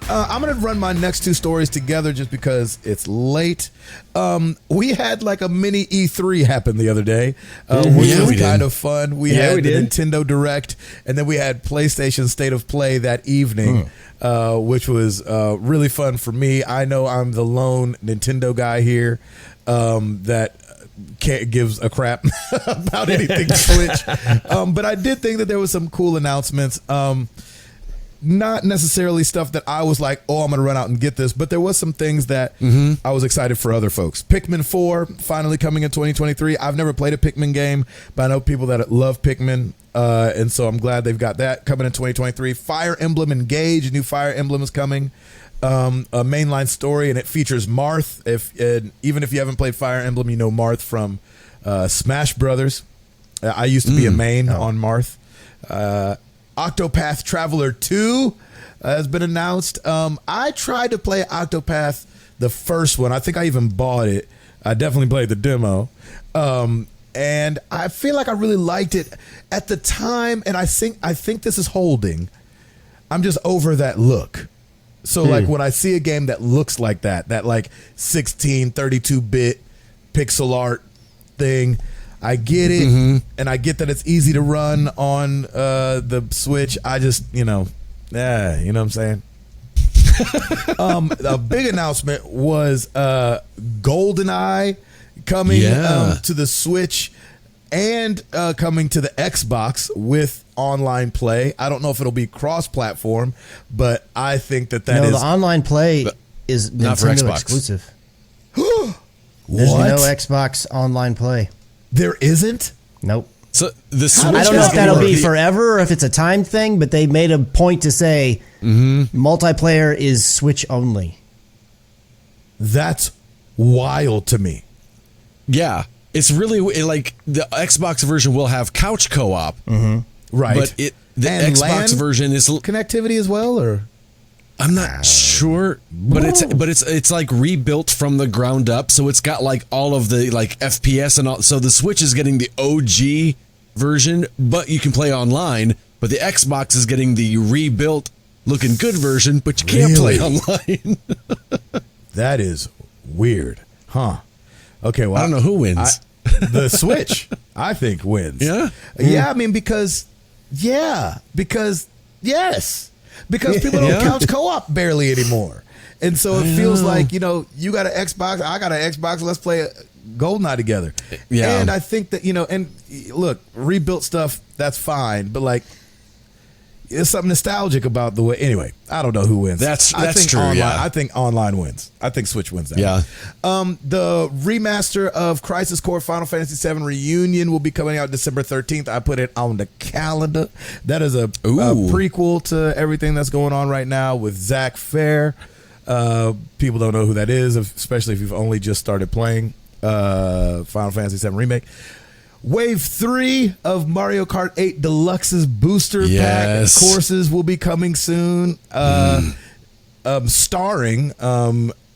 I'm going to run my next two stories together just because it's late. We had like a mini E3 happen the other day, which was kind of fun. We had the Nintendo Direct, and then we had PlayStation State of Play that evening, which was really fun for me. I know I'm the lone Nintendo guy here that gives a crap about anything Switch. But I did think that there was some cool announcements. Not necessarily stuff that I was like, oh, I'm going to run out and get this, but there was some things that I was excited for other folks. Pikmin 4 finally coming in 2023. I've never played a Pikmin game, but I know people that love Pikmin, and so I'm glad they've got that coming in 2023. Fire Emblem Engage, a new Fire Emblem is coming. A mainline story, and it features Marth. Even if you haven't played Fire Emblem, you know Marth from Smash Brothers. I used to be a main on Marth. Octopath Traveler 2 has been announced. I tried to play Octopath, the first one. I think I even bought it. I definitely played the demo. And I feel like I really liked it at the time, and I think this is holding. I'm just over that look. So like when I see a game that looks like that like 16, 32-bit pixel art thing, I get it, and I get that it's easy to run on the Switch. I just, you know what I'm saying? A big announcement was GoldenEye coming to the Switch and coming to the Xbox with online play. I don't know if it'll be cross-platform, but I think that is... No, the online play is not for Nintendo Xbox. exclusive. What? There's no Xbox online play. There isn't? Nope. So the Switch I don't know if that'll be forever or if it's a time thing, but they made a point to say multiplayer is Switch only. That's wild to me. Yeah. It's really like the Xbox version will have couch co-op. Right. But the and Xbox LAN version is connectivity as well, or I'm not sure, but it's like rebuilt from the ground up, so it's got like all of the like FPS and all. So the Switch is getting the OG version, but you can play online. But the Xbox is getting the rebuilt, looking good version, but you can't play online. That is weird, huh? Okay, well I don't know who wins. The Switch, I think, wins. Yeah, I mean because people don't couch co-op barely anymore, and so it feels like you got an Xbox, I got an Xbox, let's play GoldenEye together. Yeah, and I think that and look, rebuilt stuff, that's fine, but like there's something nostalgic about the way. Anyway, I don't know who wins. That's true. Online, yeah, I think online wins. I think Switch wins that. Yeah. The remaster of Crisis Core Final Fantasy VII Reunion will be coming out December 13th. I put it on the calendar. That is a prequel to everything that's going on right now with Zach Fair. People don't know who that is, especially if you've only just started playing Final Fantasy VII Remake. Wave 3 of Mario Kart 8 Deluxe's booster pack courses will be coming soon. Starring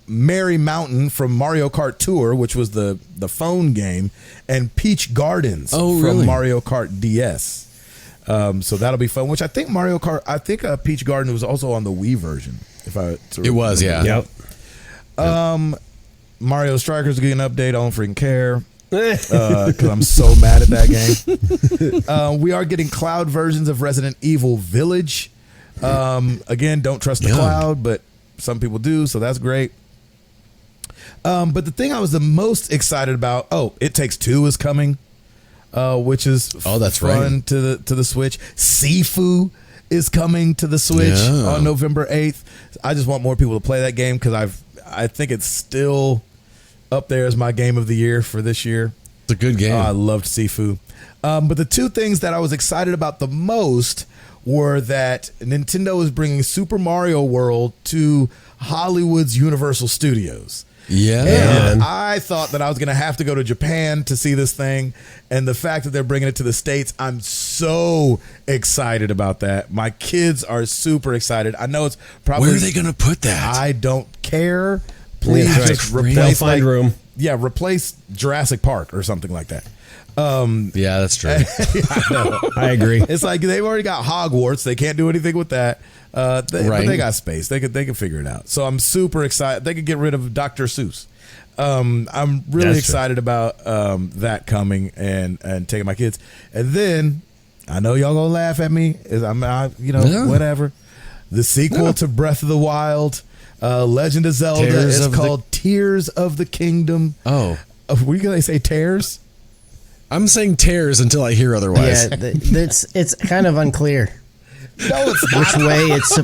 Mary Mountain from Mario Kart Tour, which was the phone game, and Peach Gardens from Mario Kart DS. So that'll be fun. Which I think Peach Garden was also on the Wii version. It was, yeah. Yep. Mario Strikers getting an update. I don't freaking care. Because I'm so mad at that game. We are getting cloud versions of Resident Evil Village. Again, don't trust the cloud, but some people do, so that's great. But the thing I was the most excited about, It Takes Two is coming, which is fun to the Switch. Sifu is coming to the Switch on November 8th. I just want more people to play that game because I think it's still up there as my game of the year for this year. It's a good game. I loved Sifu. But the two things that I was excited about the most were that Nintendo is bringing Super Mario World to Hollywood's Universal Studios. Yeah. And I thought that I was going to have to go to Japan to see this thing. And the fact that they're bringing it to the States, I'm so excited about that. My kids are super excited. I know it's probably... Where are they going to put that? I don't care. Please just replace room. Yeah, replace Jurassic Park or something like that. Yeah, that's true. I agree. It's like they've already got Hogwarts. They can't do anything with that. But they got space. They can figure it out. So I'm super excited. They could get rid of Dr. Seuss. I'm really excited about that coming and taking my kids. And then I know y'all gonna laugh at me. Whatever. The sequel to Breath of the Wild, Legend of Zelda, is called Tears of the Kingdom. Oh, were you gonna say Tears? I'm saying Tears until I hear otherwise. Yeah, it's kind of unclear. No, it's not. Which way it's.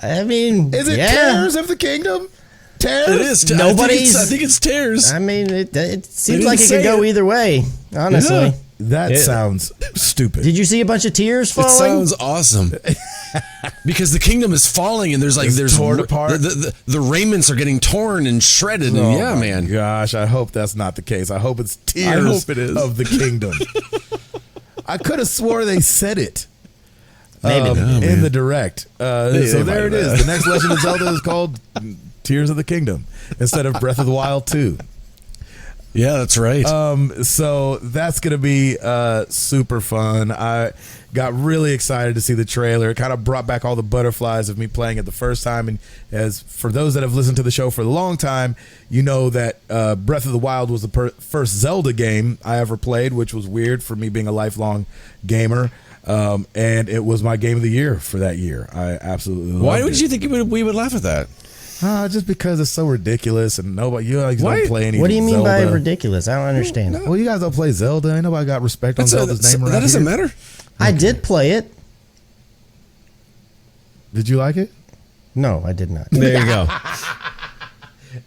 I mean, is it Tears of the Kingdom? Tears? It is. I think it's Tears. I mean, it seems like it could go either way. Honestly, yeah. That sounds stupid. Did you see a bunch of tears falling? It sounds awesome. Because the kingdom is falling, and there's torn apart. The raiments are getting torn and shredded. And man. Gosh, I hope that's not the case. I hope it's Tears of the Kingdom. I could have swore they said it. Maybe in the direct. So there it is. The next Legend of Zelda is called Tears of the Kingdom instead of Breath of the Wild 2. Yeah, that's right. So that's going to be super fun. I got really excited to see the trailer. It kind of brought back all the butterflies of me playing it the first time. And as for those that have listened to the show for a long time, you know that Breath of the Wild was the first Zelda game I ever played, which was weird for me being a lifelong gamer. And it was my game of the year for that year. I absolutely loved it. Why would you think we would laugh at that? Just because it's so ridiculous and nobody, you guys don't play anything. What do you mean by Zelda. ridiculous? I don't understand. Well, you guys don't play Zelda. Ain't nobody got respect on Zelda's name around That doesn't here. matter. I did play it. Did you like it? No, I did not. There you go.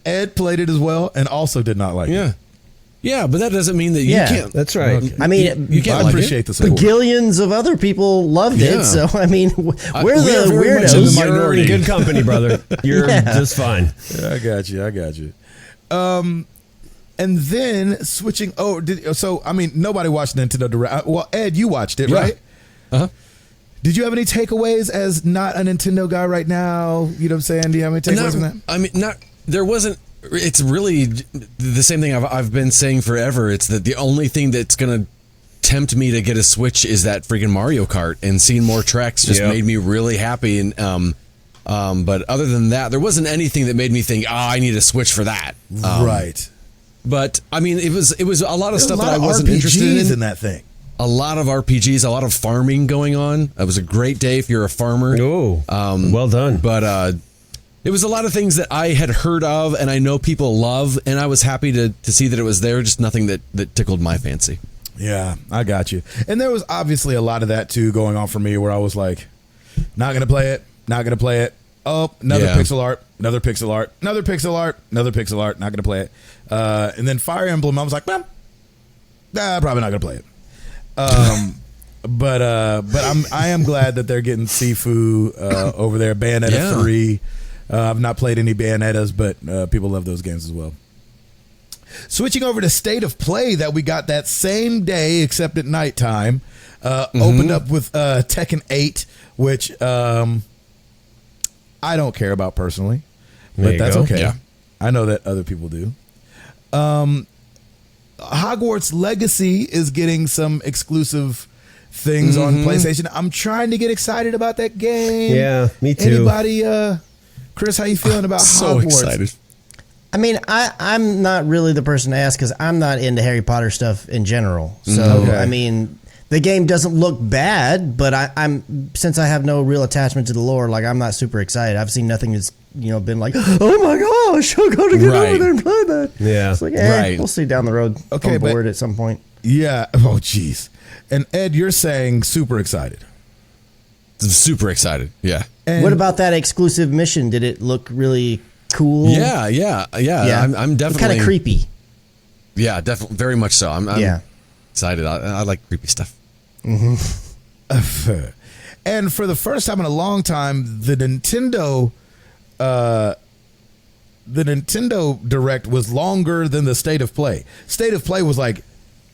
Ed played it as well and also did not like it. Yeah, but that doesn't mean that you can't. That's right. Okay. I mean, You can't I like appreciate it. the support. Bagillions of other people loved it, so I mean, we're we are the very much in weirdos. the You're minority. in good company, brother. You're just fine. Yeah, I got you. And then switching. Nobody watched Nintendo Direct. Well, Ed, you watched it, right? Uh-huh. Did you have any takeaways as not a Nintendo guy right now? You know what I'm saying? Do you have any takeaways from that? I mean, there wasn't. It's really the same thing I've been saying forever. It's that the only thing that's going to tempt me to get a Switch is that freaking Mario Kart, and seeing more tracks just made me really happy. And but other than that, there wasn't anything that made me think, I need a Switch for that. Right. But I mean, it was a lot of There's stuff a lot that I of wasn't RPGs interested in that thing. A lot of RPGs, a lot of farming going on. It was a great day if you're a farmer. Oh, well done. But it was a lot of things that I had heard of and I know people love, and I was happy to see that it was there, just nothing that tickled my fancy. Yeah, I got you. And there was obviously a lot of that too going on for me where I was like, not going to play it. Oh, another pixel art, not going to play it. And then Fire Emblem, I was like, probably not going to play it. But I am glad that they're getting Sifu over there. Bayonetta 3. I've not played any Bayonettas, but people love those games as well. Switching over to State of Play that we got that same day, except at nighttime, opened up with Tekken 8, which I don't care about personally, but that's okay. Yeah. I know that other people do. Hogwarts Legacy is getting some exclusive things on PlayStation. I'm trying to get excited about that game. Yeah, me too. Anybody, Chris, how you feeling about so Hogwarts? Excited. I mean, I'm not really the person to ask because I'm not into Harry Potter stuff in general. So, I mean, the game doesn't look bad, but I'm since I have no real attachment to the lore, like I'm not super excited. I've seen nothing that's been like, oh my gosh, I got to get over there and play that. Yeah, it's like, we'll see down the road. Okay, I'm bored at some point. Yeah. Oh, jeez. And Ed, you're saying super excited. Super excited. Yeah. And what about that exclusive mission? Did it look really cool? Yeah. I'm definitely kind of creepy. Yeah, definitely, very much so. I'm excited. I like creepy stuff. And for the first time in a long time, the Nintendo Direct was longer than the State of Play. State of Play was like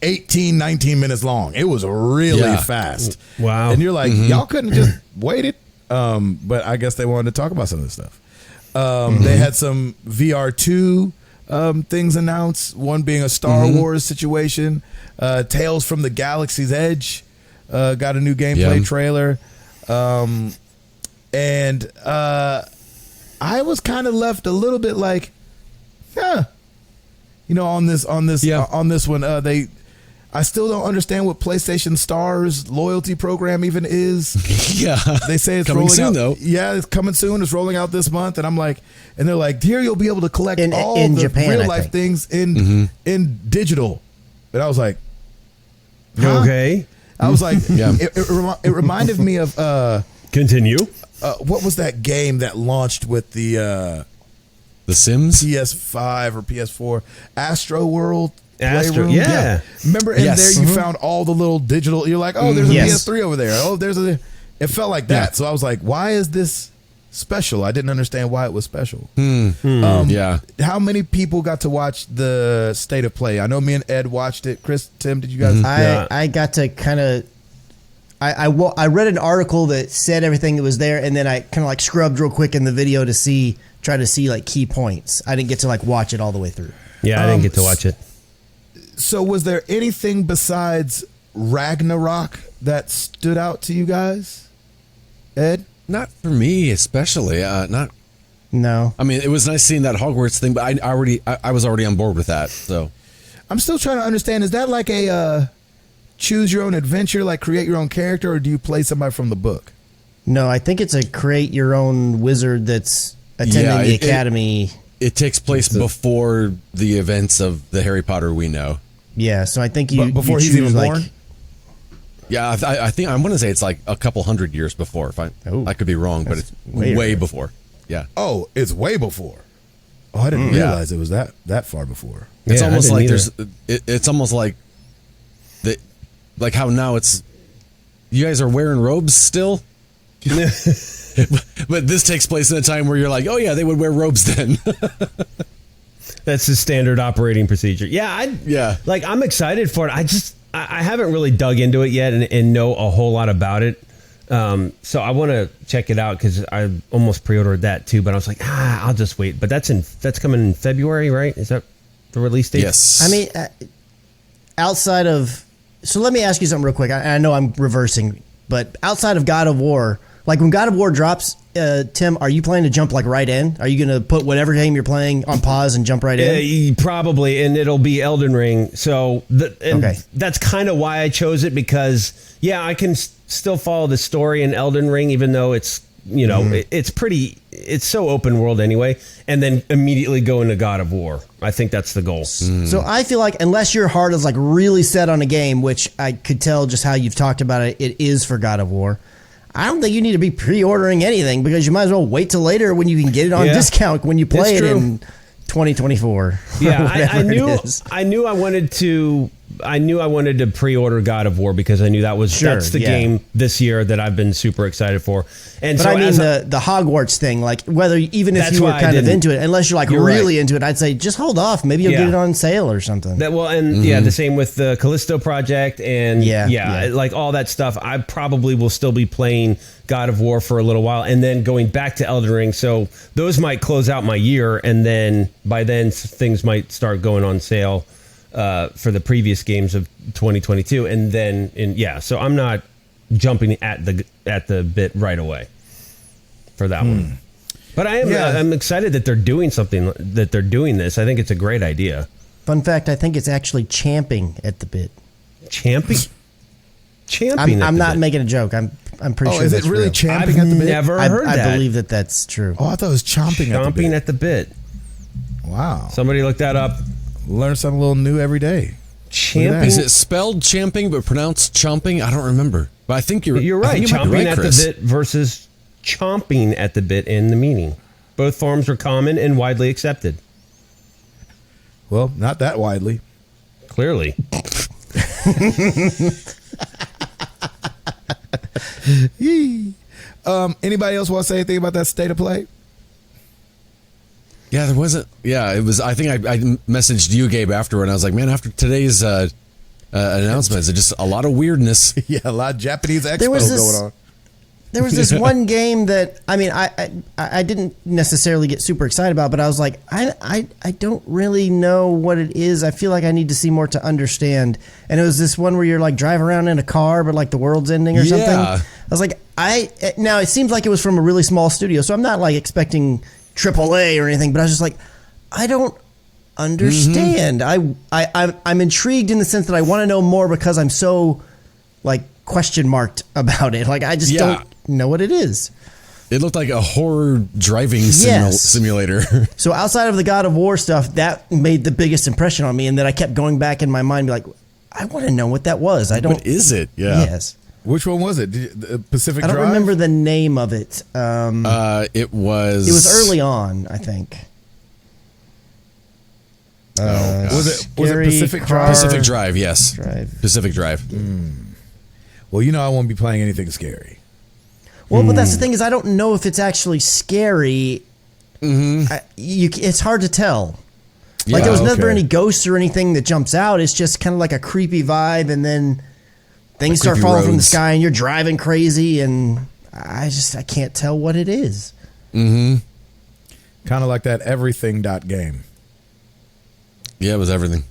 18, 19 minutes long. It was really fast. Wow. And you're like, y'all couldn't just wait it? But I guess they wanted to talk about some of this stuff. They had some VR2 things announced. One being a Star Wars situation. Tales from the Galaxy's Edge got a new gameplay trailer. And I was kind of left a little bit like, on this one, I still don't understand what PlayStation Star's loyalty program even is. Yeah, they say it's coming rolling soon out, though. Yeah, it's coming soon. It's rolling out this month, and I'm like, and they're like, here you'll be able to collect all in the Japan, real life things in digital. And I was like, okay. I was like, it reminded me of Continue. What was that game that launched with the Sims PS5 or PS4? Astro World. Astro, Playroom? yeah. Remember, and there you found all the little digital. You're like, oh, there's a PS3 over there. Oh, there's a. It felt like that. Yeah. So I was like, why is this special? I didn't understand why it was special. How many people got to watch the State of Play? I know me and Ed watched it. Chris, Tim, did you guys? I got to kind of. I read an article that said everything that was there, and then I kind of like scrubbed real quick in the video to try to see like key points. I didn't get to like watch it all the way through. Yeah, I didn't get to watch it. So was there anything besides Ragnarok that stood out to you guys? Ed? Not for me, especially. Not. No. I mean, it was nice seeing that Hogwarts thing, but I was already on board with that. So I'm still trying to understand. Is that like a choose your own adventure, like create your own character, or do you play somebody from the book? No, I think it's a create your own wizard that's attending the academy. It takes place before the events of the Harry Potter we know. Yeah, so I think before he's even born. Yeah, I think I want to say it's like a couple hundred years before. I could be wrong, but it's way before. Yeah. Oh, it's way before. Oh, I didn't realize it was that far before. It's almost like it's almost like like how now it's you guys are wearing robes still. But this takes place in a time where you're like, oh yeah, they would wear robes then. That's the standard operating procedure. Yeah. Like, I'm excited for it. I haven't really dug into it yet and know a whole lot about it. So I want to check it out because I almost pre-ordered that too. But I was like, I'll just wait. But that's coming in February, right? Is that the release date? Yes. I mean, outside of, so let me ask you something real quick. I know I'm reversing, but outside of God of War, like when God of War drops, Tim, are you planning to jump like right in? Are you going to put whatever game you're playing on pause and jump right in? Probably, and it'll be Elden Ring. So that's kind of why I chose it because, I can still follow the story in Elden Ring, even though it's, it's so open world anyway, and then immediately go into God of War. I think that's the goal. So I feel like unless your heart is like really set on a game, which I could tell just how you've talked about it, it is for God of War. I don't think you need to be pre-ordering anything because you might as well wait till later when you can get it on discount when you play it in 2024. Yeah, I knew I wanted to pre-order God of War because I knew that's the game this year that I've been super excited for. And but I mean the Hogwarts thing, like whether even if you were kind of into it, unless you're like really into it, I'd say just hold off. Maybe you'll get it on sale or something. The same with the Callisto project and like all that stuff. I probably will still be playing God of War for a little while and then going back to Elden Ring. So those might close out my year, and then by then things might start going on sale for the previous games of 2022, and then so I'm not jumping at the bit right away for that one. But I'm excited that they're doing something, that they're doing this. I think it's a great idea. Fun fact, I think it's actually champing at the bit. Champing? I'm not making a joke. I'm pretty sure. Is it really champing at the bit? I've never heard that. I believe that's true. Oh, I thought it was chomping at the bit. Wow. Somebody look that up. Learn something a little new every day. Champing? Is it spelled champing but pronounced chomping? I don't remember. But I think you're right. Chomping at Chris. the bit versus chomping at the bit in the meaning. Both forms are common and widely accepted. Well, not that widely. Clearly. Anybody else want to say anything about that State of Play? Yeah, there wasn't. Yeah, it was. I think I messaged you, Gabe, afterward, and I was like, man, after today's announcements, it's just a lot of weirdness. Yeah, a lot of Japanese expo going on. there was this one game that I didn't necessarily get super excited about, but I was like, I don't really know what it is. I feel like I need to see more to understand. And it was this one where you're like driving around in a car, but like the world's ending or something. I was like, now it seems like it was from a really small studio, so I'm not like expecting AAA or anything, but I was just like, I don't understand. I'm intrigued in the sense that I want to know more because I'm so like question marked about it. Like I just don't know what it is. It looked like a horror driving simulator. So outside of the God of War stuff, that made the biggest impression on me, and then I kept going back in my mind, be like, I want to know what that was. I don't. What is it? Yeah. Yes. Which one was it? Pacific Drive? I don't remember the name of it. It was. It was early on, I think. Was it Pacific Drive? Pacific Drive, yes. Pacific Drive. Well, I won't be playing anything scary. Well, but that's the thing is I don't know if it's actually scary. It's hard to tell. Like there was never any ghosts or anything that jumps out. It's just kind of like a creepy vibe, and then things start falling from the sky, and you're driving crazy, and I can't tell what it is. Kind of like that everything.game. Yeah, it was everything.